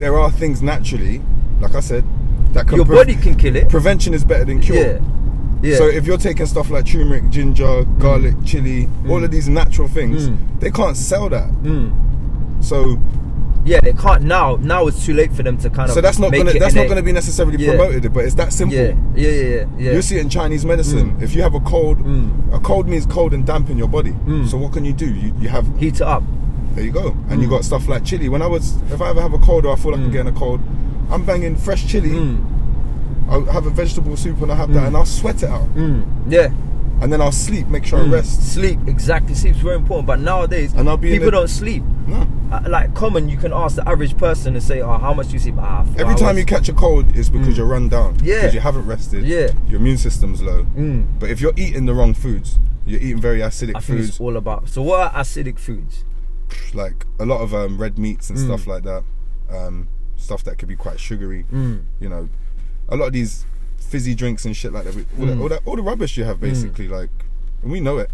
there are things naturally, like I said, that can your body can kill it. Prevention is better than cure. Yeah. So if you're taking stuff like turmeric, ginger, garlic, chili, all of these natural things, they can't sell that. So yeah, they can't now. Now it's too late for them to kind of. So that's not gonna be necessarily promoted, but it's that simple. Yeah. You see it in Chinese medicine. If you have a cold means cold and damp in your body. So what can you do? You have heat it up. There you go. And you got stuff like chili. If I ever have a cold or I feel like I'm getting a cold, I'm banging fresh chili. I'll have a vegetable soup and I'll have that and I'll sweat it out. Yeah. And then I'll sleep, make sure I rest. Sleep, exactly. Sleep's very important. But nowadays, people don't sleep. No. Like common, you can ask the average person and say, "Oh, how much do you sleep?" 4 Every time you catch a cold, it's because you're run down. Yeah. Because you haven't rested. Yeah. Your immune system's low. But if you're eating the wrong foods, you're eating very acidic foods. I think it's all about. So what are acidic foods? Like a lot of red meats and stuff like that. Stuff that could be quite sugary. You know, a lot of these fizzy drinks and shit like that. All the rubbish you have basically, like, and we know it.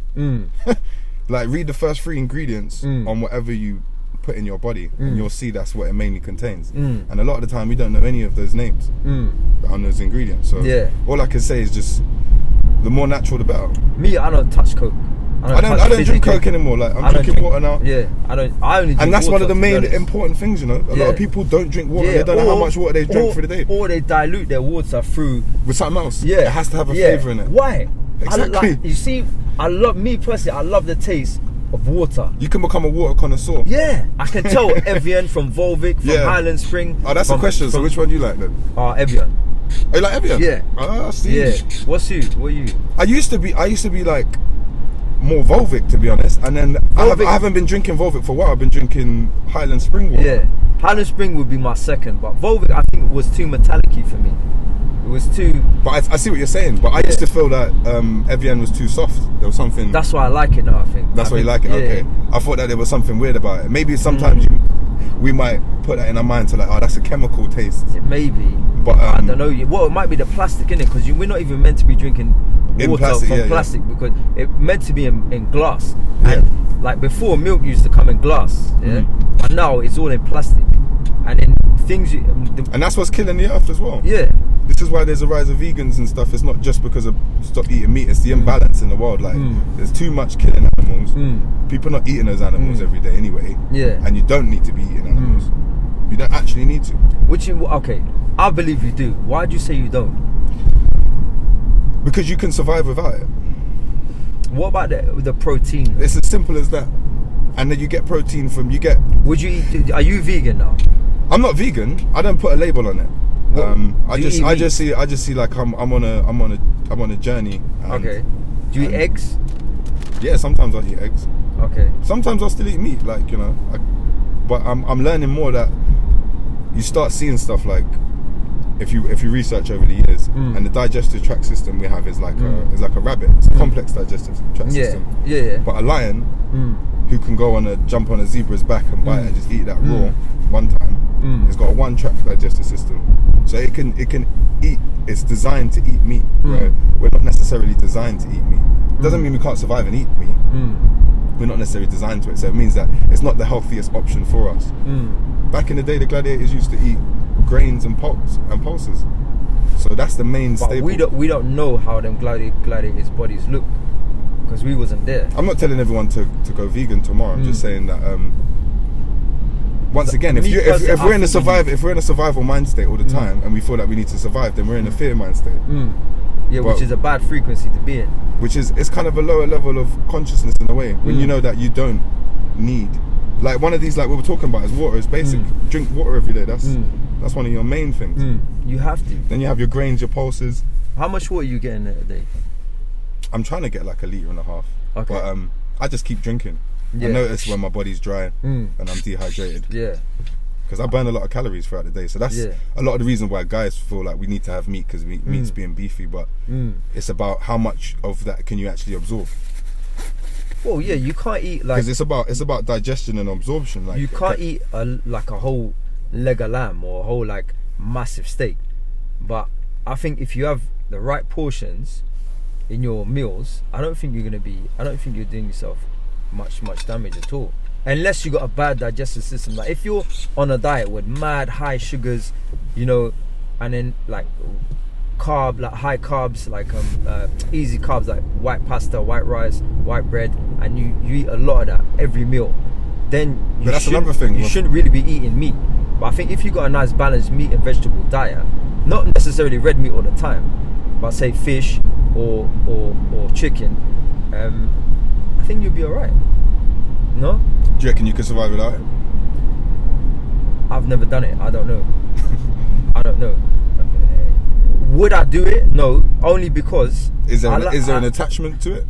Like, read the first 3 ingredients on whatever you put in your body, and you'll see that's what it mainly contains. And a lot of the time, we don't know any of those names on those ingredients. So all I can say is just the more natural, the better. Me, I don't touch Coke. I don't drink Coke anymore. Like, I'm drinking water now. Yeah, I only drink and that's water, one of the main important things, you know. A lot of people don't drink water. They don't know how much water they drink through the day. Or they dilute their water through with something else. Yeah, it has to have a flavour in it. Why? Exactly. You see, I love the taste of water. You can become a water connoisseur. Yeah, I can tell Evian from Volvic, from Highland Spring. Oh, that's a question. So which one do you like then? Evian. Oh, you like Evian? Yeah. Ah, see. Yeah. What are you? I used to be like more Volvic, to be honest, and then I haven't been drinking Volvic for a while. I've been drinking Highland Spring water. Yeah, Highland Spring would be my second, but Volvic I think was too metallic-y for me. It was too. But I see what you're saying. But I used to feel that Evian was too soft. There was something. That's why I like it now. I think. That's why you like it. Okay. I thought that there was something weird about it. Maybe sometimes we might put that in our mind to like, oh, that's a chemical taste. It may be. But I don't know. Well, it might be the plastic in it, because we're not even meant to be drinking water from plastic because it's meant to be in glass. And like before, milk used to come in glass. Yeah. But now it's all in plastic. And then things. And that's what's killing the earth as well. Yeah. This is why there's a rise of vegans and stuff. It's not just because of stop eating meat. It's the imbalance in the world. Like there's too much killing animals. People are not eating those animals every day anyway. Yeah. And you don't need to be eating animals. You don't actually need to. Okay, I believe you do. Why do you say you don't? Because you can survive without it. What about the protein? It's as simple as that. And then you get protein from Would you eat? Are you vegan now? I'm not vegan. I don't put a label on it. I just see like I'm on a journey. Okay. Do you eat eggs? Yeah, sometimes I eat eggs. Okay. Sometimes I'll still eat meat, like, you know. But I'm learning more that you start seeing stuff like if you research over the years, and the digestive tract system we have is like a rabbit. It's a complex digestive tract system. Yeah. But a lion who can jump on a zebra's back and bite and just eat that raw one time, it's got a one-track digestive system, so it can eat. It's designed to eat meat. Right? We're not necessarily designed to eat meat. Doesn't mean we can't survive and eat meat. We're not necessarily designed to it, so it means that it's not the healthiest option for us. Back in the day, the gladiators used to eat grains and pulses, so that's the main staple. We don't know how them gladiators' bodies look because we wasn't there. I'm not telling everyone to go vegan tomorrow. I'm just saying that once again, if we're in a survival mind state all the time, and we feel that we need to survive, then we're in a fear mind state. Yeah, which is a bad frequency to be in. Which is, it's kind of a lower level of consciousness in a way, when you know that you don't need, like one of these, like we were talking about, is water. It's basic. Drink water every day. That's one of your main things. You have to. Then you have your grains, your pulses. How much water are you getting a day? I'm trying to get like 1.5 liters. Okay. But I just keep drinking. Yeah. I notice when my body's dry and I'm dehydrated. Yeah. Because I burn a lot of calories throughout the day, so that's a lot of the reason why guys feel like we need to have meat, because meat's being beefy. But it's about how much of that can you actually absorb. Well, yeah, you can't eat like, because it's about digestion and absorption. Like, you can't eat a whole leg of lamb or a whole like massive steak. But I think if you have the right portions in your meals, I don't think you're doing yourself much damage at all, unless you got a bad digestive system. Like if you're on a diet with mad high sugars, you know, and then like high carbs, like easy carbs like white pasta, white rice, white bread, and you eat a lot of that every meal, then that's another thing. You shouldn't really be eating meat. But I think if you got a nice balanced meat and vegetable diet, not necessarily red meat all the time, but say fish or chicken, I think you'll be alright. No? Do you reckon you can survive without it? I've never done it. I don't know. I don't know. Would I do it? No, only because is there an attachment to it?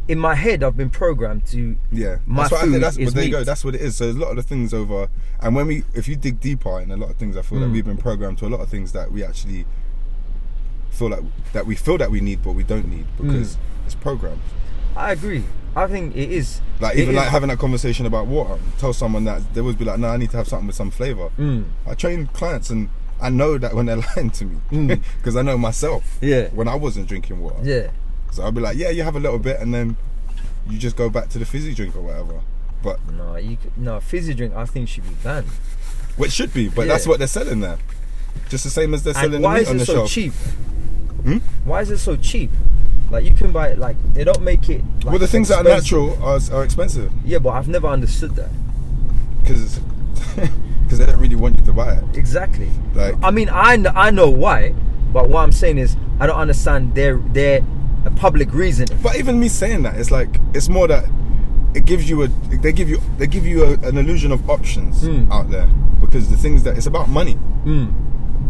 In my head, I've been programmed to. Yeah, my that's food but there meat. you go. That's what it is. So a lot of the things over, and if you dig deeper in a lot of things, I feel that we've been programmed to a lot of things that we actually feel that we need, but we don't need because it's programmed. I agree. I think it is. Like even like having that conversation about water. Tell someone that they would be like, no, I need to have something with some flavour. I train clients and I know that when they're lying to me, because I know myself. Yeah. When I wasn't drinking water. Yeah. So I'll be like, yeah, you have a little bit, and then you just go back to the fizzy drink or whatever. But no, fizzy drink I think should be banned. Well, it should be, but that's what they're selling there. Just the same as they're selling the meat on the shelf. Why is it so cheap? Why is it so cheap? Like you can buy it, like they don't make it. Like, well, the things that are natural are expensive. Yeah, but I've never understood that. Because they don't really want you to buy it. Exactly. Like, I mean, I know why, but what I'm saying is I don't understand their public reason. But even me saying that, it's like it's more that it gives you they give you an illusion of options out there, because the things that it's about money.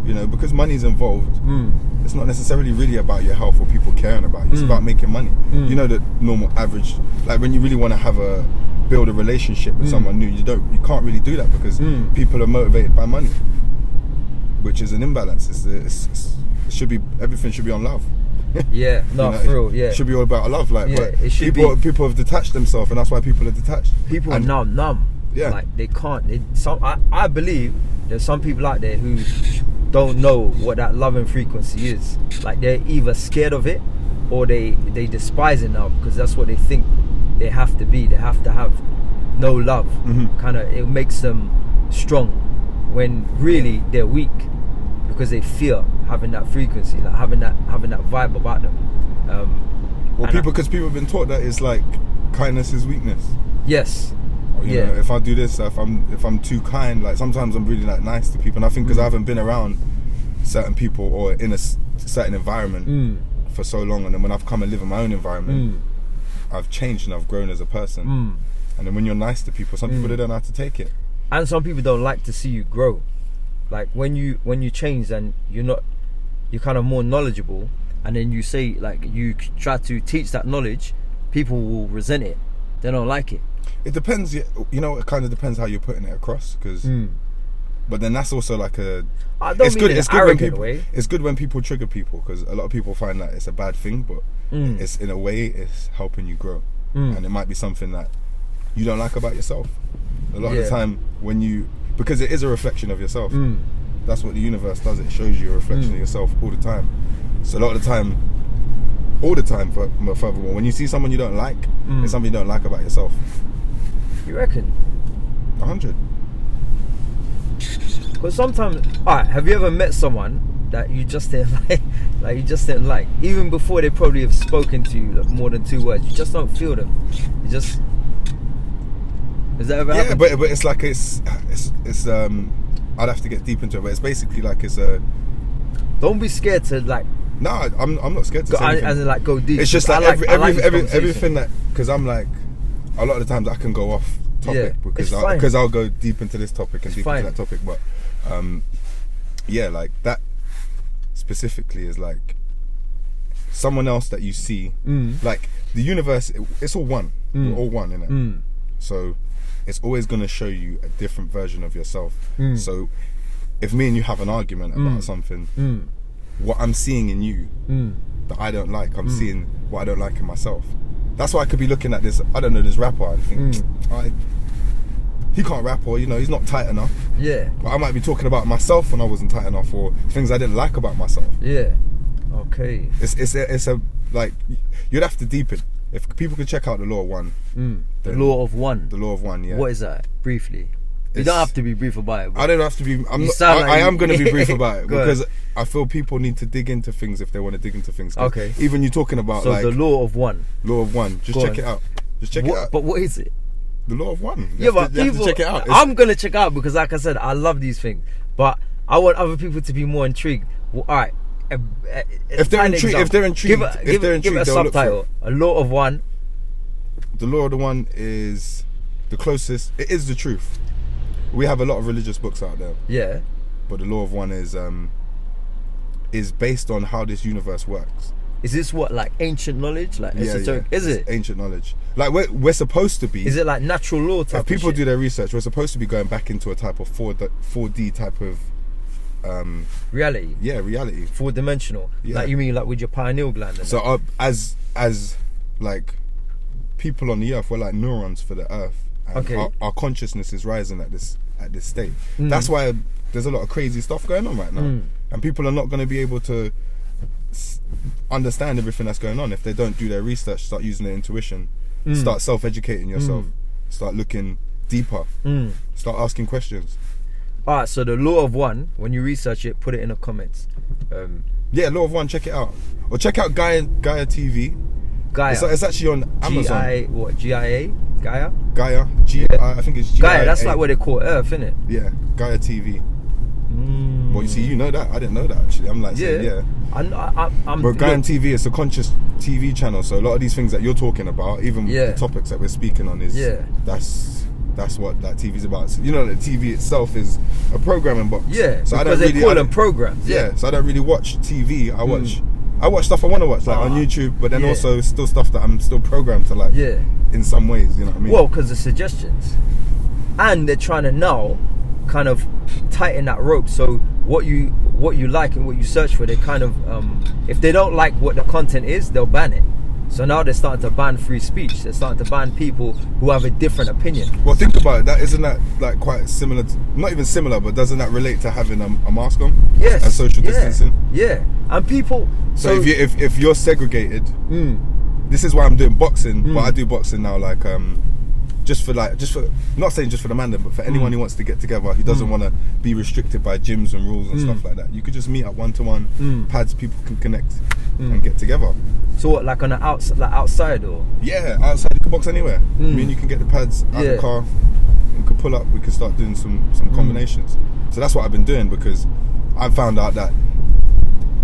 You know, because money's involved. It's not necessarily really about your health or people caring about you. It's about making money. You know, the normal average, like when you really want to build a relationship with someone new, you can't really do that because people are motivated by money, which is an imbalance. Everything should be on love. Yeah, no, you know, for real. Yeah, it should be all about love. Like, yeah, but it should people have detached themselves, and that's why people are detached. People are numb. Yeah, like they can't. I believe there's some people out there who don't know what that loving frequency is. Like they're either scared of it or they despise it now because that's what they think they have to be. They have to have no love. Kind of, it makes them strong when really they're weak because they fear having that frequency, like having that vibe about them. Well, because people have been taught that it's like kindness is weakness. Yes. You know, if I do this, if I'm too kind, like sometimes I'm really like nice to people, and I think because I haven't been around certain people or in a certain environment for so long, and then when I've come and live in my own environment, I've changed and I've grown as a person. And then when you're nice to people, some people they don't know how to take it, and some people don't like to see you grow. Like when you change and you're kind of more knowledgeable, and then you say like you try to teach that knowledge, people will resent it. They don't like it. It depends, you know. It kind of depends how you're putting it across, because. But then that's also like it's good when people trigger people, because a lot of people find that it's a bad thing, but it's in a way it's helping you grow, and it might be something that you don't like about yourself. A lot of the time because it is a reflection of yourself. That's what the universe does. It shows you a reflection of yourself all the time. So a lot of the time, furthermore, when you see someone you don't like, it's something you don't like about yourself. You reckon? 100. Because sometimes, alright, have you ever met someone that you just didn't like, you just didn't like, even before they probably have spoken to you like, more than 2 words? You just don't feel them. You just. Has that ever happened? Yeah, but it's like it's I'd have to get deep into it, but it's basically like it's a. Don't be scared to like. No, I'm not scared to say anything. As in like go deep. It's just like everything that, because I'm like, a lot of the times I can go off topic because I'll go deep into this topic and deep into that topic, but like that specifically is like someone else that you see, like the universe. It's all one. We're all one, innit? So it's always going to show you a different version of yourself. So if me and you have an argument about something, what I'm seeing in you that I don't like, I'm seeing what I don't like in myself. That's why I could be looking at this, I don't know, this rapper and think, he can't rap, or, you know, he's not tight enough. Yeah. But I might be talking about myself when I wasn't tight enough, or things I didn't like about myself. Yeah. Okay. It's a like, you'd have to deep it if people could check out the Law of One. The Law of One. The Law of One, yeah. What is that? Briefly. You don't have to be brief about it. I don't have to be. I am going to be brief about it because I feel people need to dig into things if they want to dig into things. Okay. Even you talking about the Law of One. Law of One. Just check it out. Just check it out. But what is it? The Law of One. You have to check it out. I'm gonna check it out because, like I said, I love these things, but I want other people to be more intrigued. Well, all right. If they're intrigued, give it a subtitle. A Law of One. The Law of the One is the closest. It is the truth. We have a lot of religious books out there. Yeah. But the Law of One is based on how this universe works. Is this what, like ancient knowledge, like esoteric? Yeah. Is it ancient knowledge? Like we're supposed to be. Is it like natural law type? If people do their research, we're supposed to be going back into a type of 4D type of reality. Yeah, reality. 4-dimensional. Yeah. Like you mean like with your pineal gland? And so as like people on the earth, we're like neurons for the earth. And our consciousness is rising at this state. That's why there's a lot of crazy stuff going on right now, and people are not going to be able to understand everything that's going on if they don't do their research, start using their intuition, start self-educating yourself, start looking deeper, start asking questions. Alright, so the Law of One, when you research it, put it in the comments. Yeah, Law of One, check it out. Or check out Gaia TV. Gaia. It's actually on Amazon. G-I-A? Gaia? Gaia. I think it's Gaia. Gaia, that's like what they call Earth, isn't it? Yeah, Gaia TV. Well, you see, you know that. I didn't know that actually. I'm like, yeah. But Gaia TV is a conscious TV channel, so a lot of these things that you're talking about, even the topics that we're speaking on, is that's what that TV is about. So, you know, the TV itself is a programming box. Yeah, so because they call them programs. Yeah, so I don't really watch TV. I watch stuff I want to watch, like on YouTube, but then also still stuff that I'm still programmed to like. Yeah. In some ways, you know what I mean? Well, because the suggestions, and they're trying to now kind of tighten that rope. So what you like and what you search for, they kind of if they don't like what the content is, they'll ban it. So now they're starting to ban free speech. They're starting to ban people who have a different opinion. Well, think about it. Isn't that like quite similar? Not even similar, but doesn't that relate to having a mask on? Yes. And social distancing. Yeah. And people. So if you're segregated, this is why I'm doing boxing. But I do boxing now, like just for not saying just for the man, but for anyone who wants to get together, who doesn't want to be restricted by gyms and rules and stuff like that. You could just meet up 1-to-1. Pads, people can connect and get togetber. So what, like on the outside or? Yeah, outside. You can box anywhere. I mean, you can get the pads out the car. You can pull up. We can start doing some combinations. So that's what I've been doing, because I found out that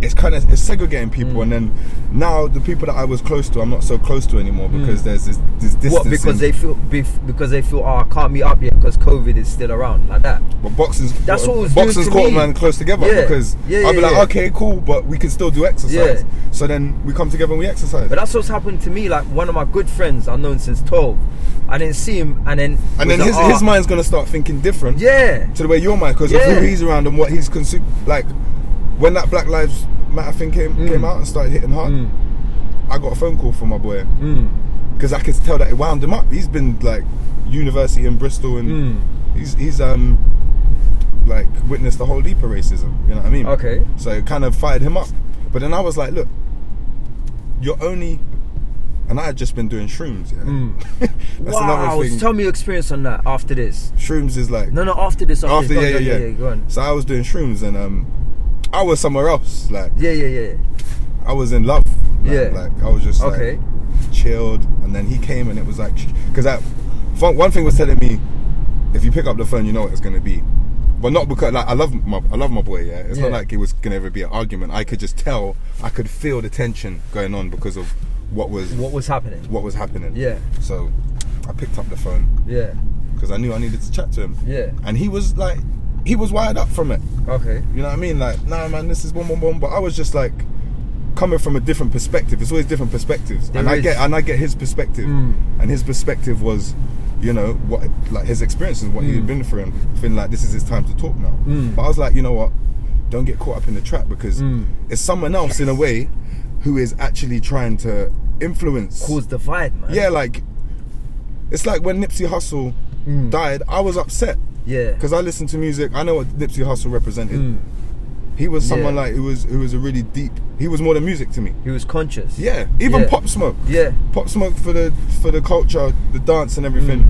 it's segregating people, and then now the people that I was close to, I'm not so close to anymore, because there's this distance. What? Because they feel I can't meet up yet because COVID is still around, like that. But boxing's boxing's caught man close together, because I'll be like, okay, cool, but we can still do exercise. So then we come together and we exercise. But that's what's happened to me. Like one of my good friends I've known since 12. I didn't see him, and then his mind's gonna start thinking different. Yeah. To the way your mind, because of who he's around and what he's consumed. Like when that Black Lives Matter thing came out and started hitting hard, I got a phone call from my boy, because I could tell that it wound him up. He's been like university in Bristol, and he's like witnessed the whole heap of racism. You know what I mean? Okay. So it kind of fired him up. But then I was like, look, you're only. And I had just been doing shrooms, That's another thing. Tell me your experience on that after this. Shrooms is like... No, after this. After go on. So I was doing shrooms, and I was somewhere else. Like I was in love. Like I was just like chilled, and then he came, and it was like... Because one thing was telling me, if you pick up the phone, you know what it's going to be. But not because like I love my boy, It's not like it was going to ever be an argument. I could just tell, I could feel the tension going on because of what was happening. Yeah. So I picked up the phone. Yeah. Because I knew I needed to chat to him. Yeah. And he was wired up from it. Okay. You know what I mean? Like, nah, man, this is boom, boom, boom. But I was just like coming from a different perspective. It's always different perspects. I get his perspective. And his perspective was, you know, what like his experiences, what he had been through, and feeling like this is his time to talk now. But I was like, you know what? Don't get caught up in the trap, because it's someone else in a way who is actually trying to cause divide, man. Yeah, like it's like when Nipsey Hussle died, I was upset. Yeah. Because I listened to music, I know what Nipsey Hussle represented. He was someone like who was a really deep. He was more than music to me. He was conscious. Yeah, even Pop Smoke. Yeah, Pop Smoke for the culture, the dance and everything.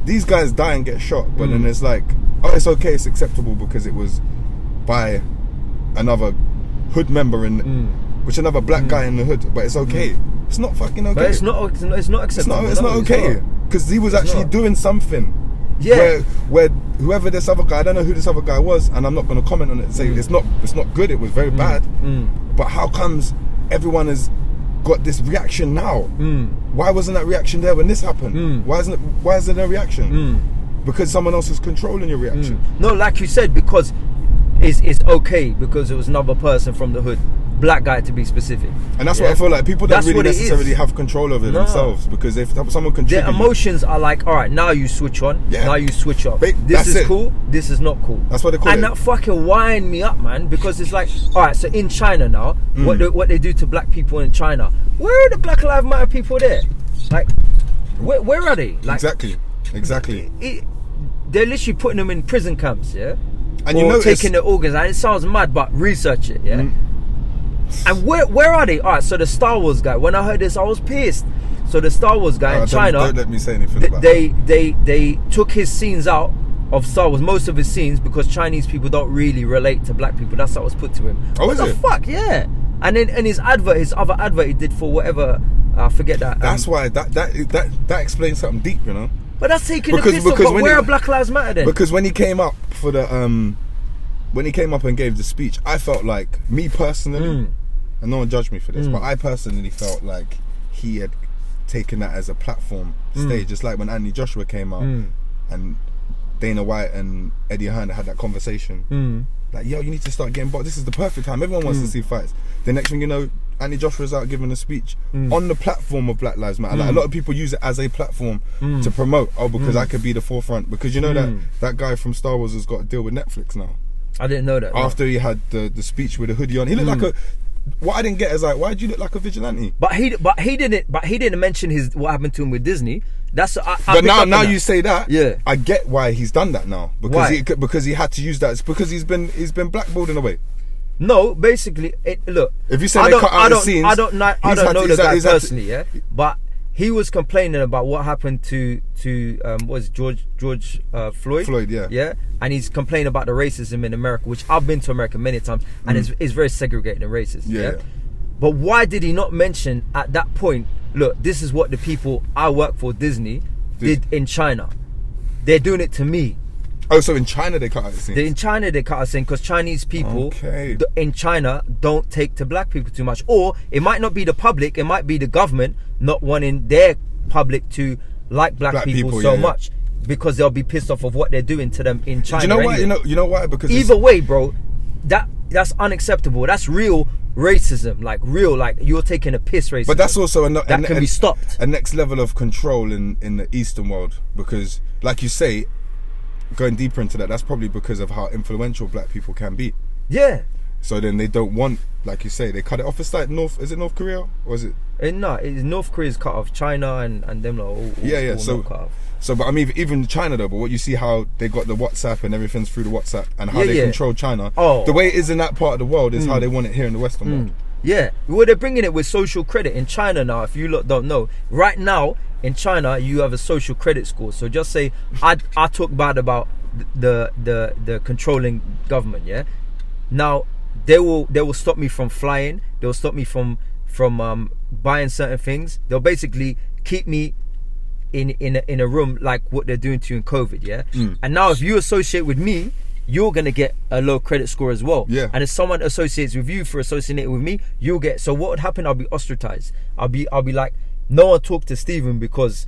These guys die and get shot, but then it's like, oh, it's okay, it's acceptable because it was by another hood member which another black guy in the hood, but it's okay. It's not fucking okay. But it's not acceptable. It's not okay because he was actually doing something. Yeah. Where whoever this other guy, I don't know who this other guy was, and I'm not going to comment on it and say it's not good. It was very bad. But how comes everyone has got this reaction now? Why wasn't that reaction there when this happened? Why isn't there a reaction? Because someone else is controlling your reaction. No, like you said, because it's okay because it was another person from the hood, black guy to be specific. And that's what I feel like. People don't really necessarily have control over themselves, because if someone contributes, their emotions are like, all right, now you switch on, now you switch off. This is cool, this is not cool. That's what they call it. And that fucking wind me up, man, because it's like, all right, so in China now, what they do to black people in China, where are the Black Lives Matter people there? Like, where are they? Like, exactly. They're literally putting them in prison camps, yeah? And or taking their organs, and it sounds mad, but research it, yeah? And where are they? Alright, so the Star Wars guy, when I heard this, I was pissed. So the Star Wars guy in China, don't let me say anything about that. They took his scenes out of Star Wars, most of his scenes, because Chinese people don't really relate to black people. That's what was put to him. Oh, what the fuck? Yeah. And then in his other advert he did for whatever, I forget that. That's why that explains something deep, you know. But that's taking the piss off. But where are Black Lives Matter then? Because when he came up for the when he came up and gave the speech, I felt like, me personally, and no one judged me for this, but I personally felt like he had taken that as a platform stage, just like when Anthony Joshua came out and Dana White and Eddie Hearn had that conversation. Like, yo, you need to start getting boxed. This is the perfect time. Everyone wants to see fights. The next thing you know, Anthony Joshua's out giving a speech on the platform of Black Lives Matter. Like, a lot of people use it as a platform to promote. Oh, because I could be the forefront. Because you know that guy from Star Wars has got to deal with Netflix now. I didn't know that. After he had the speech with a hoodie on, he looked like a. What I didn't get is like, why do you look like a vigilante? But he didn't mention what happened to him with Disney. That's but now you say that. Yeah, I get why he's done that now, because he had to use that. It's because he's been blackballed in a way. No, basically, look. If you say they cut out the scenes, I don't know the guy personally, yeah. But he was complaining about what happened to was George Floyd. Floyd, yeah. Yeah, and he's complaining about the racism in America, which I've been to America many times, and it's very segregated and racist. Yeah. But why did he not mention at that point? Look, this is what the people I work for, Disney, did in China. They're doing it to me. Oh, so in China they cut out the scenes? In China they cut out the scenes because Chinese people in China don't take to black people too much. Or it might not be the public, it might be the government not wanting their public to like black people so much. Because they'll be pissed off of what they're doing to them in China. Do you know why? Anyway. You know why? Because either way, bro, that's unacceptable. That's real racism, like you're taking a piss racism. But that's also that can be stopped. A next level of control in the Eastern world, because, like you say, going deeper into that, that's probably because of how influential black people can be. Yeah. So then they don't want, like you say, they cut it off. It's like is it North Korea or is it? No, North Korea's cut off. China and them all so cut off. So, but I mean, even China though. But what you see, how they got the WhatsApp and everything's through the WhatsApp, and how they control China. Oh, the way it is in that part of the world is how they want it here in the Western world. Yeah, well, they're bringing it with social credit in China now. If you lot don't know, right now in China you have a social credit score. So just say I talk bad about the controlling government. Yeah, now they will stop me from flying. They'll stop me from buying certain things. They'll basically keep me in a room like what they're doing to you in COVID, yeah? And now if you associate with me, you're gonna get a low credit score as well. Yeah. And if someone associates with you for associating with me, you'll get. So what would happen? I'll be ostracized. I'll be like, no one talk to Stephen because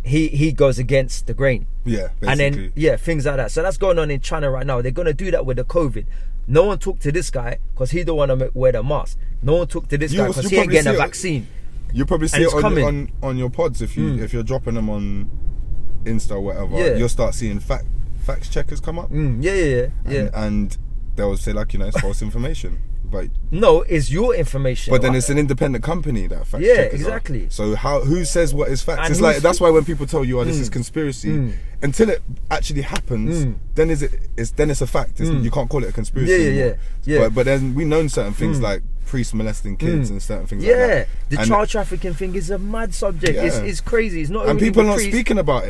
he goes against the grain. Yeah, basically. And then things like that. So that's going on in China right now. They're gonna do that with the COVID. No one talk to this guy because he don't want to wear the mask. No one talk to this guy because he ain't getting a vaccine. You probably see it on your pods if you're dropping them on Insta or whatever. Yeah. You'll start seeing facts checkers come up. Yeah. And they'll say, like, it's false information. But no, it's your information. But then it's an independent company that fact yeah, checkers exactly. are. So who says what is facts? And It's like that's why when people tell you, "Oh, this is conspiracy," until it actually happens, then it's a fact. You can't call it a conspiracy anymore. Yeah. But then we know certain things like priests molesting kids and certain things like that. The child trafficking thing is a mad subject. It's crazy. It's not. And only people are not priests. speaking about